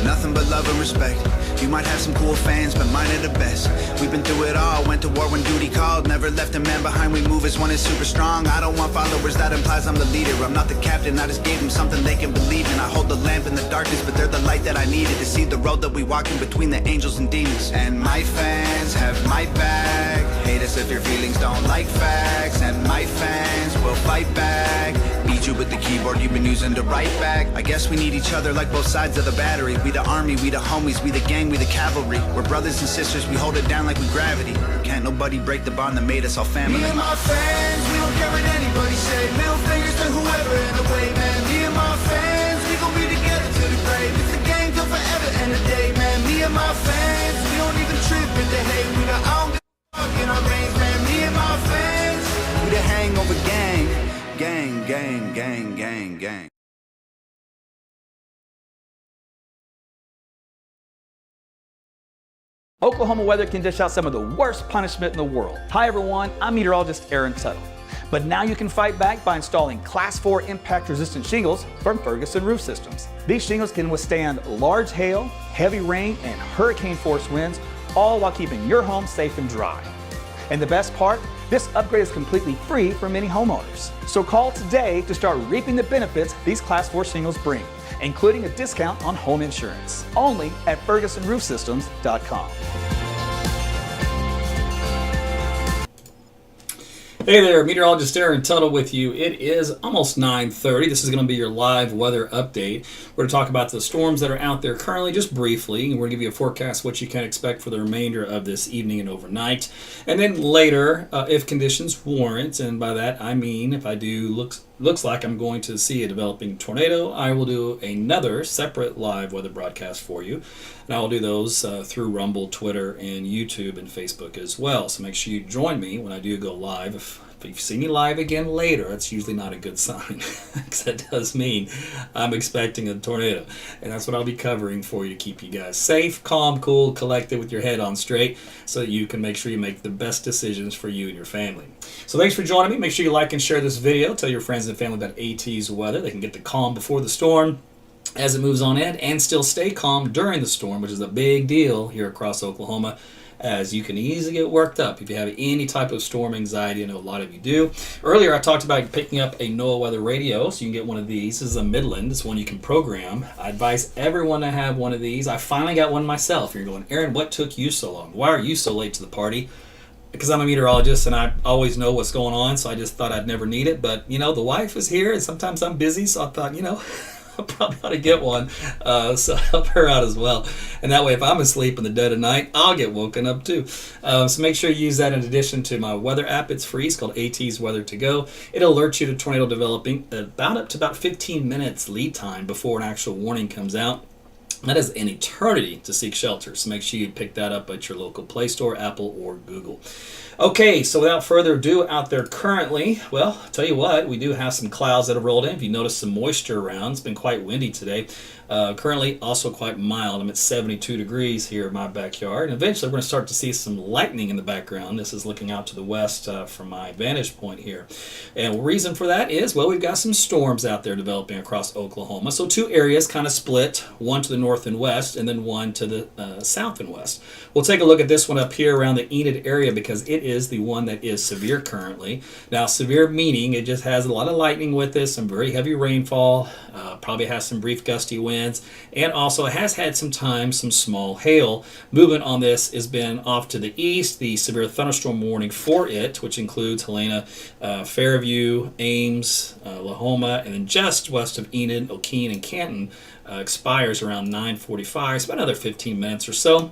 nothing but love and respect. You might have some cool fans, but mine are the best. We've been through it all, went to war when duty called. Never left a man behind, we move as one is super strong. I don't want followers, that implies I'm the leader. I'm not the captain, I just gave them something they can believe in. I hold the lamp in the darkness, but they're the light that I needed to see the road that we walk in between the angels and demons. And my fans have my back. Hate us if your feelings don't like facts. And my fans will fight back. Beat you with the keyboard you've been using to write back. I guess we need each other like both sides of the battery. We the army, we the homies, we the gang, we the cavalry. We're brothers and sisters, we hold it down like we gravity. Can't nobody break the bond that made us all family. Me and my fans, we don't care what anybody say. Middle fingers to whoever in the way, man. Me and my fans, we gon' be together to the grave. It's the gang till forever and a day, man. Me and my fans, we don't even trip in the hate. We got all the fuck in our veins, man. Me and my fans, we the hangover gang. Gang, gang, gang, gang, gang. Oklahoma weather can dish out some of the worst punishment in the world. Hi everyone, I'm meteorologist Tuttle. But now you can fight back by installing Class 4 impact-resistant shingles from Ferguson Roof Systems. These shingles can withstand large hail, heavy rain, and hurricane-force winds, all while keeping your home safe and dry. And the best part? This upgrade is completely free for many homeowners. So call today to start reaping the benefits these Class 4 shingles bring, including a discount on home insurance. Only at FergusonRoofSystems.com. Hey there, meteorologist Tuttle with you. It is almost 9:30. This is going to be your live weather update. We're going to talk about the storms that are out there currently, just briefly, and we're going to give you a forecast what you can expect for the remainder of this evening and overnight. And then later, if conditions warrant, and by that I mean if I do looks like I'm going to see a developing tornado, I will do another separate live weather broadcast for you. And I will do those through Rumble, Twitter, and YouTube and Facebook as well. So make sure you join me when I do go live. If you see me live again later, that's usually not a good sign, because that does mean I'm expecting a tornado. And that's what I'll be covering for you to keep you guys safe, calm, cool, collected, with your head on straight, so that you can make sure you make the best decisions for you and your family. So thanks for joining me. Make sure you like and share this video. Tell your friends and family about AT's weather. They can get the calm before the storm as it moves on in, and still stay calm during the storm, which is a big deal here across Oklahoma, as you can easily get worked up if you have any type of storm anxiety. I know a lot of you do. Earlier I talked about picking up a NOAA weather radio, so you can get one of these. This is a Midland. It's one you can program. I advise everyone to have one of these. I finally got one myself. You're going, Aaron, what took you so long? Why are you so late to the party? Because I'm a meteorologist and I always know what's going on, so I just thought I'd never need it. But, you know, the wife is here and sometimes I'm busy, so I thought, you know, I probably ought to get one, so help her out as well. And that way, if I'm asleep in the dead of night, I'll get woken up too. So make sure you use that in addition to my weather app. It's free. It's called AT's Weather to Go. It'll alert you to tornado developing up to about 15 minutes lead time before an actual warning comes out. That is an eternity to seek shelter, so make sure you pick that up at your local Play Store, Apple, or Google. Okay, so without further ado, out there currently, well, I'll tell you what, we do have some clouds that have rolled in. If you notice some moisture around, it's been quite windy today. Currently, also quite mild. I'm at 72 degrees here in my backyard. And eventually, we're going to start to see some lightning in the background. This is looking out to the west from my vantage point here. And the reason for that is, well, we've got some storms out there developing across Oklahoma. So two areas kind of split, one to the north and west, and then one to the south and west. We'll take a look at this one up here around the Enid area, because it is the one that is severe currently. Now, severe meaning it just has a lot of lightning with it, some very heavy rainfall, probably has some brief gusty winds, and also has had some small hail. Movement on this has been off to the east. The severe thunderstorm warning for it, which includes Helena, Fairview, Ames, Lahoma, and then just west of Enid, O'Keene, and Canton, expires around 9:45, so about another 15 minutes or so.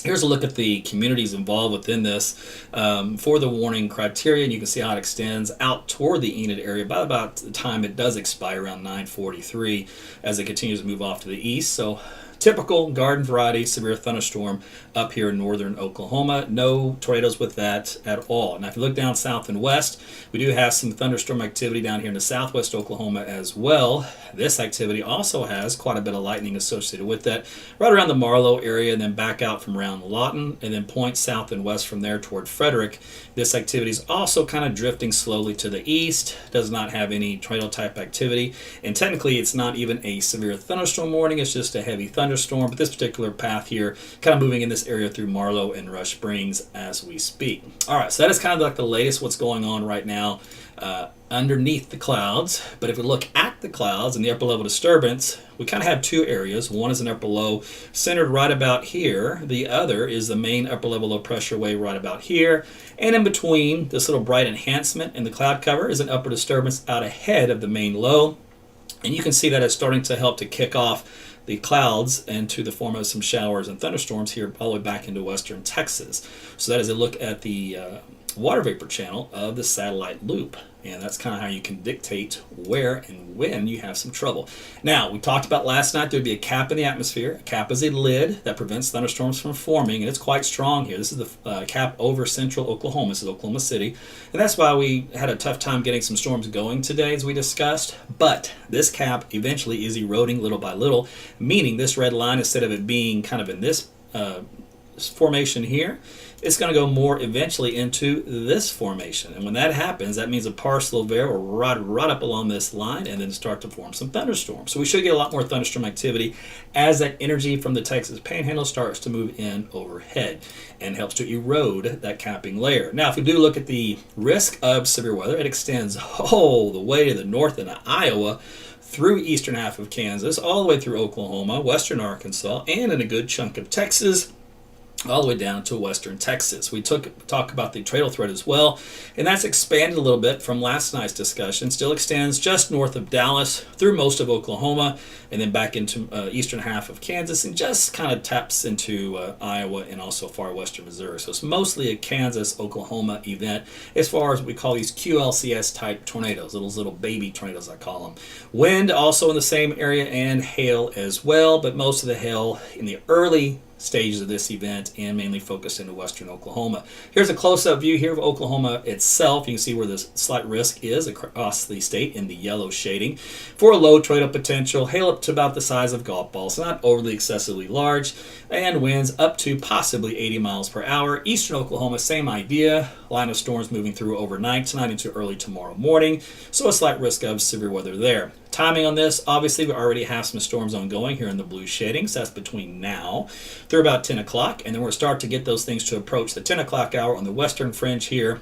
Here's a look at the communities involved within this for the warning criteria, and you can see how it extends out toward the Enid area by about the time it does expire around 9:43 as it continues to move off to the east. So typical garden variety severe thunderstorm up here in northern Oklahoma. No tornadoes with that at all. Now if you look down south and west, we do have some thunderstorm activity down here in the southwest Oklahoma as well. This activity also has quite a bit of lightning associated with that, right around the Marlow area, and then back out from around Lawton, and then point south and west from there toward Frederick. This activity is also kind of drifting slowly to the east, does not have any tornado type activity, and technically it's not even a severe thunderstorm warning, it's just a heavy thunderstorm thunderstorm, but this particular path here kind of moving in this area through Marlow and Rush Springs as we speak. All right, so that is kind of like the latest what's going on right now underneath the clouds. But if we look at the clouds and the upper level disturbance, we kind of have two areas. One is an upper low centered right about here. The other is the main upper level low pressure wave right about here. And in between this little bright enhancement in the cloud cover is an upper disturbance out ahead of the main low. And you can see that it's starting to help to kick off the clouds into the form of some showers and thunderstorms here all the way back into western Texas. So that is a look at the water vapor channel of the satellite loop. And that's kind of how you can dictate where and when you have some trouble. Now, we talked about last night there'd be a cap in the atmosphere. A cap is a lid that prevents thunderstorms from forming, and it's quite strong here. This is the cap over central Oklahoma. This is Oklahoma City. And that's why we had a tough time getting some storms going today, as we discussed. But this cap eventually is eroding little by little, meaning this red line, instead of it being kind of in this formation here, it's going to go more eventually into this formation. And when that happens, that means a parcel of air will ride right up along this line and then start to form some thunderstorms. So we should get a lot more thunderstorm activity as that energy from the Texas Panhandle starts to move in overhead and helps to erode that capping layer. Now, if we do look at the risk of severe weather, it extends all the way to the north into Iowa, through eastern half of Kansas, all the way through Oklahoma, western Arkansas, and in a good chunk of Texas, all the way down to western Texas. We talk about the treadle threat as well, and that's expanded a little bit from last night's discussion. Still extends just north of Dallas, through most of Oklahoma, and then back into eastern half of Kansas, and just kind of taps into Iowa and also far western Missouri. So it's mostly a Kansas-Oklahoma event as far as what we call these QLCS type tornadoes, little baby tornadoes I call them. Wind also in the same area, and hail as well, but most of the hail in the early stages of this event and mainly focused into western Oklahoma. Here's a close-up view here of Oklahoma itself. You can see where the slight risk is across the state in the yellow shading. For a low tornado potential, hail up to about the size of golf balls, not overly excessively large, and winds up to possibly 80 miles per hour. Eastern Oklahoma, same idea. Line of storms moving through overnight tonight into early tomorrow morning, so a slight risk of severe weather there. Timing on this, obviously we already have some storms ongoing here in the blue shading, so that's between now through about 10 o'clock, and then we'll start to get those things to approach the 10 o'clock hour on the western fringe here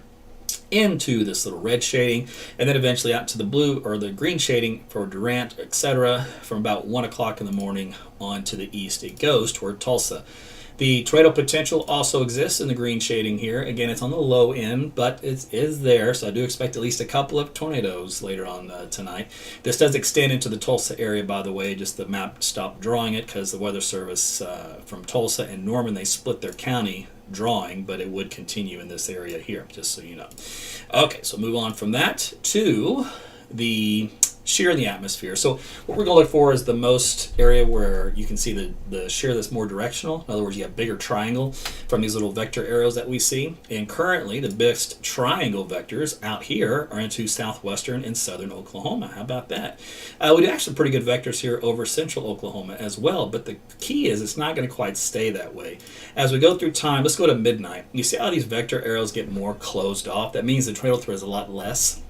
into this little red shading, and then eventually out to the blue or the green shading for Durant, etc. From about 1 o'clock in the morning on to the east it goes toward Tulsa. The tornado potential also exists in the green shading here. Again, it's on the low end, but it is there, so I do expect at least a couple of tornadoes later on tonight. This does extend into the Tulsa area, by the way. Just the map stopped drawing it because the Weather Service from Tulsa and Norman, they split their county drawing, but it would continue in this area here, just so you know. Okay, so move on from that to the shear in the atmosphere. So what we're going to look for is the most area where you can see the shear that's more directional. In other words, you have bigger triangle from these little vector arrows that we see. And currently, the biggest triangle vectors out here are into southwestern and southern Oklahoma. How about that? We do actually pretty good vectors here over central Oklahoma as well, but the key is it's not going to quite stay that way. As we go through time, let's go to midnight. You see how these vector arrows get more closed off? That means the tornado threat is a lot less.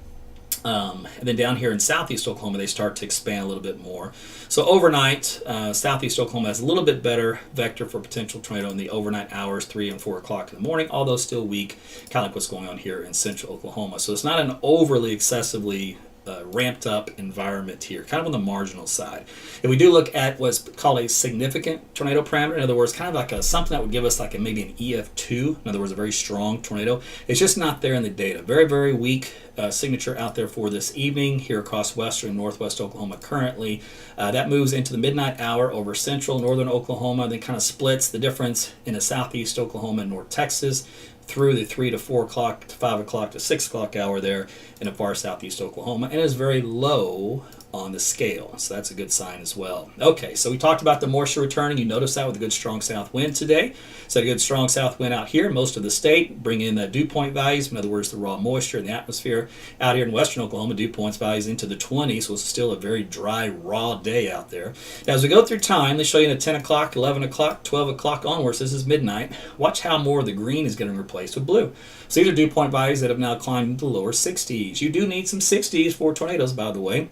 And then down here in southeast Oklahoma, they start to expand a little bit more. So overnight, southeast Oklahoma has a little bit better vector for potential tornado in the overnight hours, 3 and 4 o'clock in the morning, although still weak, kind of like what's going on here in central Oklahoma. So it's not an overly excessively ramped up environment here, kind of on the marginal side. If we do look at what's called a significant tornado parameter, in other words, kind of like something that would give us like maybe an EF2, in other words, a very strong tornado, it's just not there in the data. Very, very weak signature out there for this evening here across western and northwest Oklahoma currently. That moves into the midnight hour over central northern Oklahoma, then kind of splits the difference in the southeast Oklahoma and north Texas through the 3 to 4 o'clock to 5 o'clock to 6 o'clock hour there in the far southeast Oklahoma, and is very low on the scale, so that's a good sign as well. Okay, so we talked about the moisture returning. You notice that with a good strong south wind today. So a good strong south wind out here, most of the state, bring in the dew point values, in other words, the raw moisture in the atmosphere. Out here in western Oklahoma, dew points values into the 20s, so it's still a very dry, raw day out there. Now, as we go through time, they show you the 10 o'clock, 11 o'clock, 12 o'clock onwards. This is midnight. Watch how more of the green is getting replaced with blue. So these are dew point values that have now climbed into the lower 60s. You do need some 60s for tornadoes, by the way.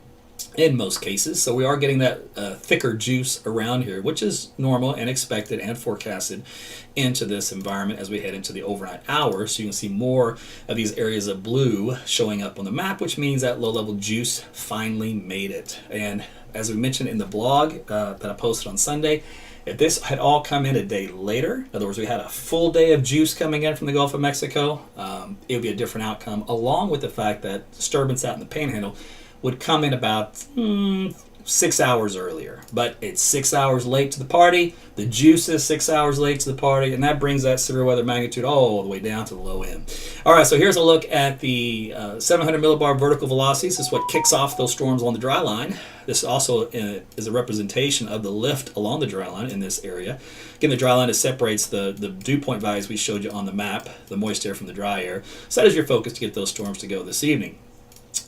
in most cases. So we are getting that thicker juice around here, which is normal and expected and forecasted into this environment as we head into the overnight hours. So you can see more of these areas of blue showing up on the map, which means that low-level juice finally made it. And as we mentioned in the blog that I posted on Sunday, if this had all come in a day later, in other words, we had a full day of juice coming in from the Gulf of Mexico, it would be a different outcome, along with the fact that disturbance out in the Panhandle would come in about 6 hours earlier. But it's 6 hours late to the party, the juice is 6 hours late to the party, and that brings that severe weather magnitude all the way down to the low end. All right, so here's a look at the 700 millibar vertical velocities. This is what kicks off those storms on the dry line. This also is a representation of the lift along the dry line in this area. Again, the dry line separates the dew point values we showed you on the map, the moist air from the dry air. So that is your focus to get those storms to go this evening.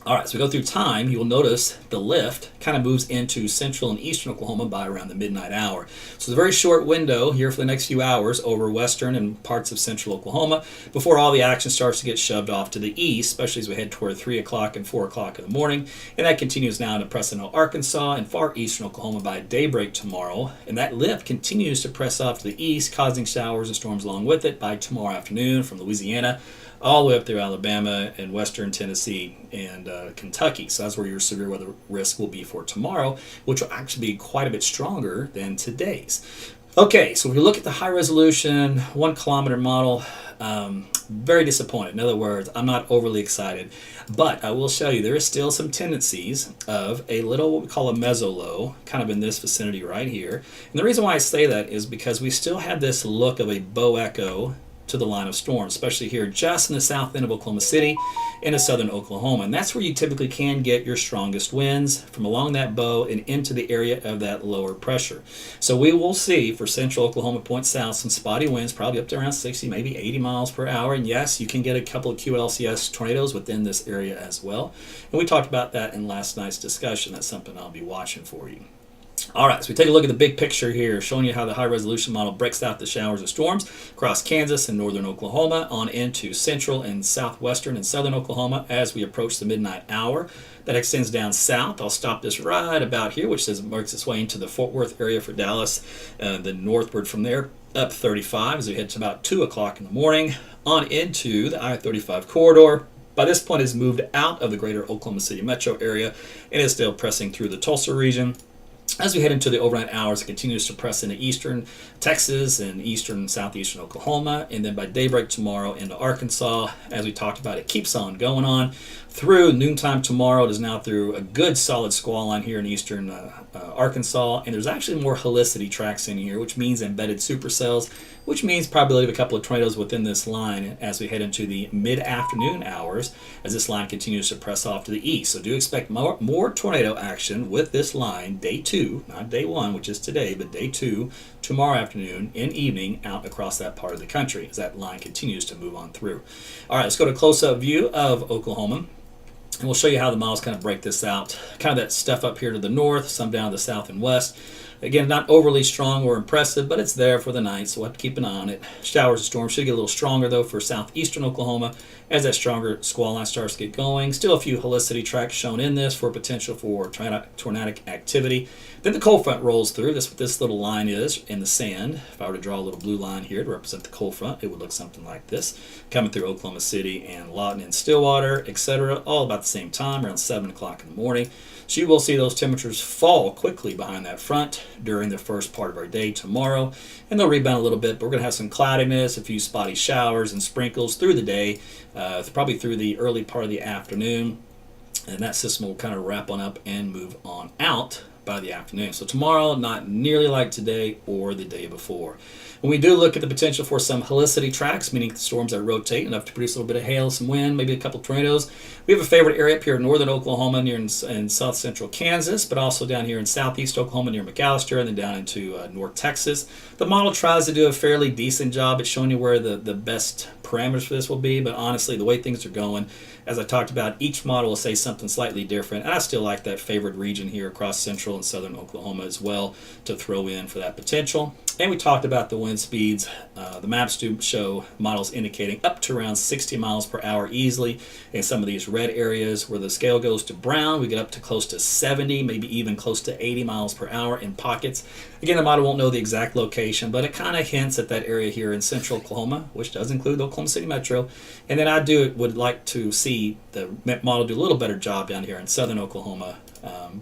All right, so we go through time, you will notice the lift kind of moves into central and eastern Oklahoma by around the midnight hour. So it's a very short window here for the next few hours over western and parts of central Oklahoma before all the action starts to get shoved off to the east, especially as we head toward 3 o'clock and 4 o'clock in the morning. And that continues now to Presino, Arkansas, and far eastern Oklahoma by daybreak tomorrow. And that lift continues to press off to the east, causing showers and storms along with it by tomorrow afternoon from Louisiana all the way up through Alabama and western Tennessee and Kentucky. So that's where your severe weather risk will be for tomorrow, which will actually be quite a bit stronger than today's. Okay, so if we look at the high resolution 1 kilometer model, very disappointed. In other words, I'm not overly excited, but I will show you there is still some tendencies of a little what we call a mesolow, kind of in this vicinity right here. And the reason why I say that is because we still have this look of a bow echo to the line of storm, especially here just in the south end of Oklahoma City into southern Oklahoma. And that's where you typically can get your strongest winds from along that bow and into the area of that lower pressure. So we will see for central Oklahoma point south some spotty winds, probably up to around 60, maybe 80 miles per hour. And yes, you can get a couple of QLCS tornadoes within this area as well. And we talked about that in last night's discussion. That's something I'll be watching for you. All right, so we take a look at the big picture here, showing you how the high-resolution model breaks out the showers and storms across Kansas and northern Oklahoma on into central and southwestern and southern Oklahoma as we approach the midnight hour. That extends down south. I'll stop this right about here, which says it works its way into the Fort Worth area for Dallas, then northward from there up 35 as we head to about 2 o'clock in the morning on into the I-35 corridor. By this point, it's moved out of the greater Oklahoma City metro area and is still pressing through the Tulsa region. As we head into the overnight hours, it continues to press into eastern Texas and eastern and southeastern Oklahoma, and then by daybreak tomorrow into Arkansas. As we talked about, it keeps on going on through noontime tomorrow. It is now through a good solid squall line here in eastern Arkansas, and there's actually more helicity tracks in here, which means embedded supercells, which means probability of a couple of tornadoes within this line as we head into the mid-afternoon hours as this line continues to press off to the east. So do expect more tornado action with this line day 2, not day 1, which is today, but day 2 tomorrow afternoon and evening out across that part of the country as that line continues to move on through. All right, let's go to a close-up view of Oklahoma. And we'll show you how the models kind of break this out. Kind of that stuff up here to the north, some down to the south and west. Again, not overly strong or impressive, but it's there for the night, so we'll have to keep an eye on it. Showers and storms should get a little stronger, though, for southeastern Oklahoma as that stronger squall line starts to get going. Still a few helicity tracks shown in this for potential for tornadic activity. Then the cold front rolls through. This is what this little line is in the sand. If I were to draw a little blue line here to represent the cold front, it would look something like this. Coming through Oklahoma City and Lawton and Stillwater, etc., all about the same time, around 7 o'clock in the morning. So you will see those temperatures fall quickly behind that front during the first part of our day tomorrow. And they'll rebound a little bit, but we're going to have some cloudiness, a few spotty showers and sprinkles through the day, probably through the early part of the afternoon. And that system will kind of wrap on up and move on out by the afternoon. So tomorrow, not nearly like today or the day before. When we do look at the potential for some helicity tracks, meaning storms that rotate enough to produce a little bit of hail, some wind, maybe a couple tornadoes, we have a favorite area up here in northern Oklahoma near in south central Kansas, but also down here in southeast Oklahoma near McAllister, and then down into North Texas. The model tries to do a fairly decent job at showing you where the best parameters for this will be, but honestly, the way things are going, as I talked about, each model will say something slightly different, and I still like that favored region here across central and southern Oklahoma as well to throw in for that potential. And we talked about the wind speeds. The maps do show models indicating up to around 60 miles per hour easily. In some of these red areas where the scale goes to brown, we get up to close to 70, maybe even close to 80 miles per hour in pockets. Again, the model won't know the exact location, but it kind of hints at that area here in central Oklahoma, which does include the Oklahoma City Metro. And then would like to see the model do a little better job down here in southern Oklahoma,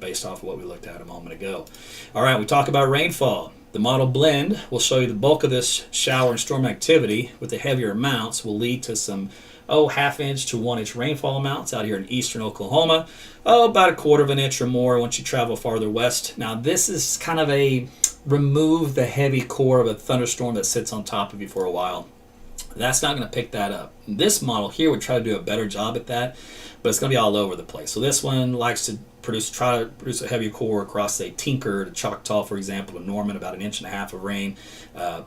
based off of what we looked at a moment ago. All right, we talk about rainfall. The model blend will show you the bulk of this shower and storm activity with the heavier amounts will lead to some half-inch to 1-inch rainfall amounts out here in eastern Oklahoma. About 1/4 of an inch or more once you travel farther west. Now this is kind of a remove the heavy core of a thunderstorm that sits on top of you for a while. That's not going to pick that up. This model here would try to do a better job at that, but it's going to be all over the place. So this one likes to try to produce a heavy core across, say, Tinker to Choctaw, for example, to Norman, about 1.5 inches of rain.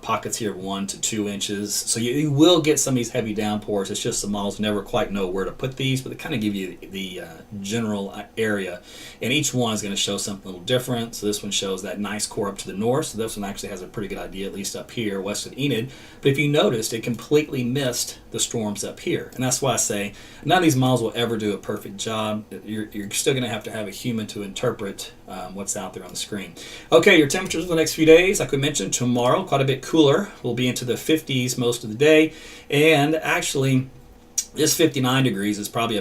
Pockets here of 1 to 2 inches. So you will get some of these heavy downpours. It's just the models never quite know where to put these, but they kind of give you the general area. And each one is going to show something a little different. So this one shows that nice core up to the north. So this one actually has a pretty good idea, at least up here, west of Enid. But if you noticed, it completely missed the storms up here. And that's why I say none of these models will ever do a perfect job. You're still going to have a human to interpret what's out there on the screen. Okay, your temperatures for the next few days, like we mentioned, tomorrow quite a bit cooler. We'll be into the 50s most of the day, and actually this 59 degrees is probably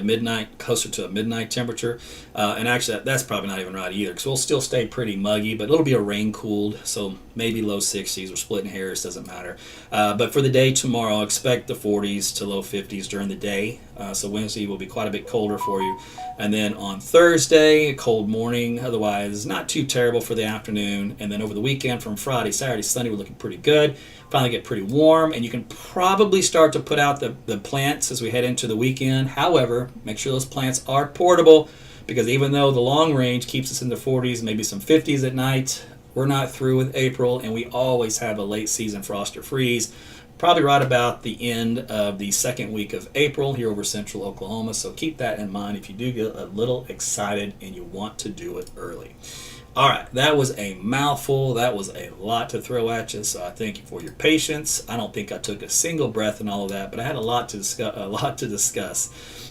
closer to a midnight temperature, and actually that's probably not even right either, because we'll still stay pretty muggy, but it'll be a rain cooled, so maybe low 60s. We're splitting hairs, doesn't matter. But for the day tomorrow, expect the 40s to low 50s during the day. So Wednesday will be quite a bit colder for you. And then on Thursday, a cold morning, otherwise not too terrible for the afternoon. And then over the weekend from Friday, Saturday, Sunday, we're looking pretty good. Finally get pretty warm, and you can probably start to put out the plants as we head into the weekend. However, make sure those plants are portable, because even though the long range keeps us in the 40s, maybe some 50s at night, we're not through with April, and we always have a late season frost or freeze, probably right about the end of the second week of April here over central Oklahoma. So keep that in mind if you do get a little excited and you want to do it early. All right, that was a mouthful. That was a lot to throw at you, so I thank you for your patience. I don't think I took a single breath in all of that, but I had a lot to discuss.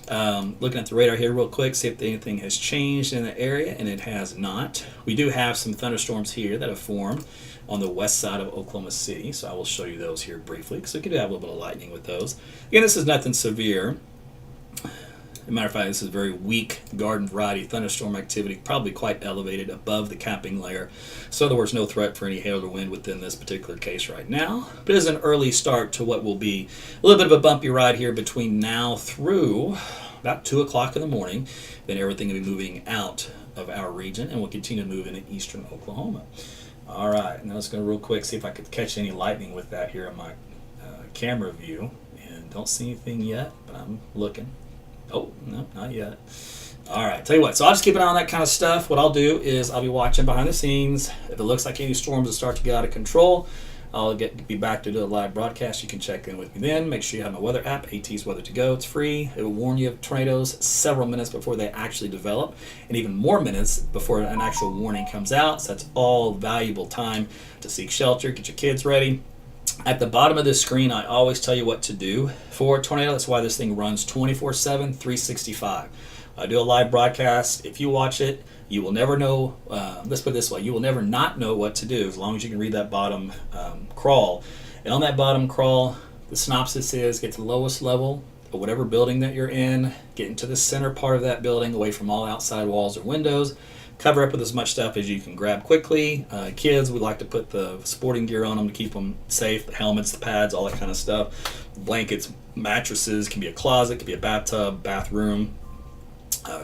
Looking at the radar here real quick, see if anything has changed in the area, and it has not. We do have some thunderstorms here that have formed on the west side of Oklahoma City, so I will show you those here briefly, because we could have a little bit of lightning with those. Again, this is nothing severe. As a matter of fact, this is very weak garden variety thunderstorm activity, probably quite elevated above the capping layer. So in other words, no threat for any hail or wind within this particular case right now. But it is an early start to what will be a little bit of a bumpy ride here between now through about 2 o'clock in the morning. Then everything will be moving out of our region, and we'll continue to move into eastern Oklahoma. All right, now let's go real quick, see if I could catch any lightning with that here on my camera view. And don't see anything yet, but I'm looking. Oh, no, not yet. All right, tell you what, so I'll just keep an eye on that kind of stuff. What I'll do is I'll be watching behind the scenes. If it looks like any storms will start to get out of control, I'll be back to do a live broadcast. You can check in with me then. Make sure you have my weather app, AT's Weather to Go. It's free. It will warn you of tornadoes several minutes before they actually develop, and even more minutes before an actual warning comes out. So that's all valuable time to seek shelter, get your kids ready. At the bottom of this screen, I always tell you what to do for a tornado. That's why this thing runs 24/7, 365. I do a live broadcast. If you watch it, you will never know, let's put it this way, you will never not know what to do as long as you can read that bottom crawl. And on that bottom crawl, the synopsis is get to the lowest level of whatever building that you're in, get into the center part of that building, away from all outside walls or windows. Cover up with as much stuff as you can grab quickly. Kids, we like to put the sporting gear on them to keep them safe, the helmets, the pads, all that kind of stuff. Blankets, mattresses, can be a closet, can be a bathtub, bathroom.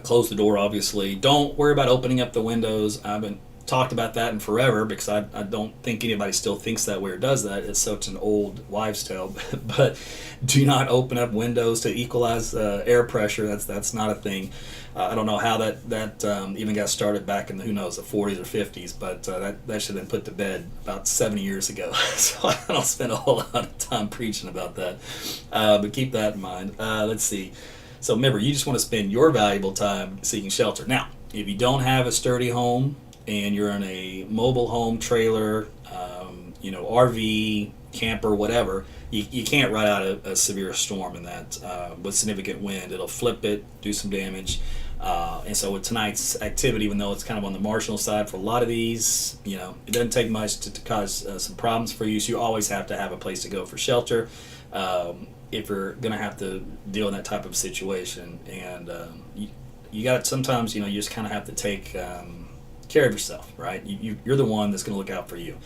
Close the door, obviously. Don't worry about opening up the windows. I haven't talked about that in forever, because I don't think anybody still thinks that way or does that. It's such an old wives' tale. But do not open up windows to equalize air pressure. That's not a thing. I don't know how that even got started back in the, who knows, the 40s or 50s, but that should have been put to bed about 70 years ago. So I don't spend a whole lot of time preaching about that. But keep that in mind. Let's see. So remember, you just want to spend your valuable time seeking shelter. Now, if you don't have a sturdy home and you're in a mobile home trailer, RV, camper, whatever, you can't ride out a severe storm in that with significant wind. It'll flip it, do some damage. And so with tonight's activity, even though it's kind of on the marginal side for a lot of these, it doesn't take much to cause some problems for you. So you always have to have a place to go for shelter if you're going to have to deal in that type of situation. And you got sometimes, you just kind of have to take care of yourself, right? You're the one that's going to look out for you.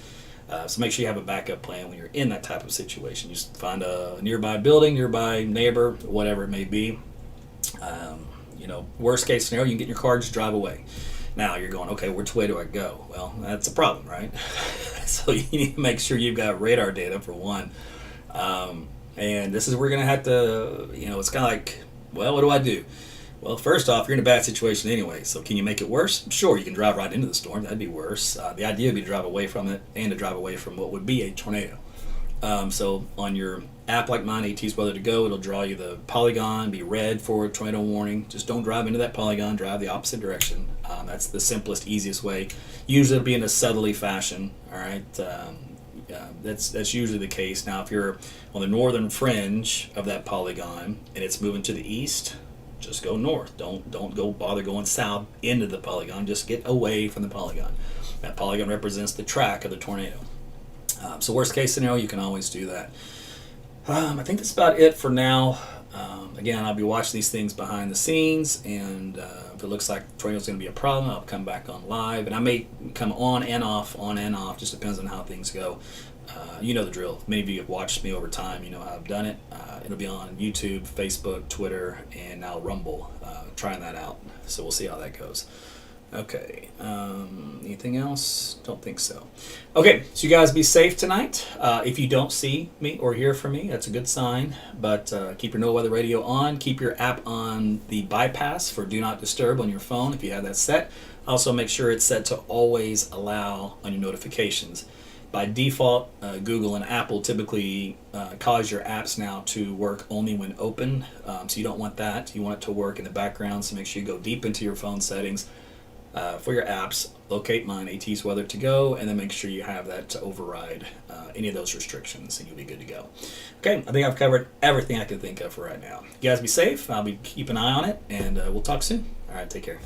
So make sure you have a backup plan when you're in that type of situation. Just find a nearby building, nearby neighbor, whatever it may be. Worst case scenario, you can get in your car and just drive away. Now you're going, okay, which way do I go? Well, that's a problem, right? So you need to make sure you've got radar data for one. And this is where we're going to have to, it's kind of like, well, what do I do? Well, first off, you're in a bad situation anyway, so can you make it worse? Sure, you can drive right into the storm. That'd be worse. The idea would be to drive away from it and to drive away from what would be a tornado. So on your app like mine, AT's Weather to Go, it'll draw you the polygon, be red for a tornado warning. Just don't drive into that polygon, drive the opposite direction. That's the simplest, easiest way. Usually it'll be in a southerly fashion, all right? That's usually the case. Now, if you're on the northern fringe of that polygon and it's moving to the east, just go north. Don't go bother going south into the polygon. Just get away from the polygon. That polygon represents the track of the tornado. So worst case scenario, you can always do that. I think that's about it for now. Again, I'll be watching these things behind the scenes, and if it looks like tornado's going to be a problem, I'll come back on live, and I may come on and off, just depends on how things go. You know the drill. Many of you have watched me over time. You know how I've done it. It'll be on YouTube, Facebook, Twitter, and now Rumble. Trying that out. So we'll see how that goes. Okay. Anything else? Don't think so. Okay. So you guys be safe tonight. If you don't see me or hear from me, that's a good sign. But keep your No Weather Radio on. Keep your app on the bypass for Do Not Disturb on your phone if you have that set. Also make sure it's set to always allow on your notifications. By default, Google and Apple typically cause your apps now to work only when open. So you don't want that. You want it to work in the background. So make sure you go deep into your phone settings for your apps. Locate mine, AT's Weather to Go, and then make sure you have that to override any of those restrictions, and you'll be good to go. Okay, I think I've covered everything I can think of for right now. You guys be safe. I'll be keep an eye on it, and we'll talk soon. All right, take care.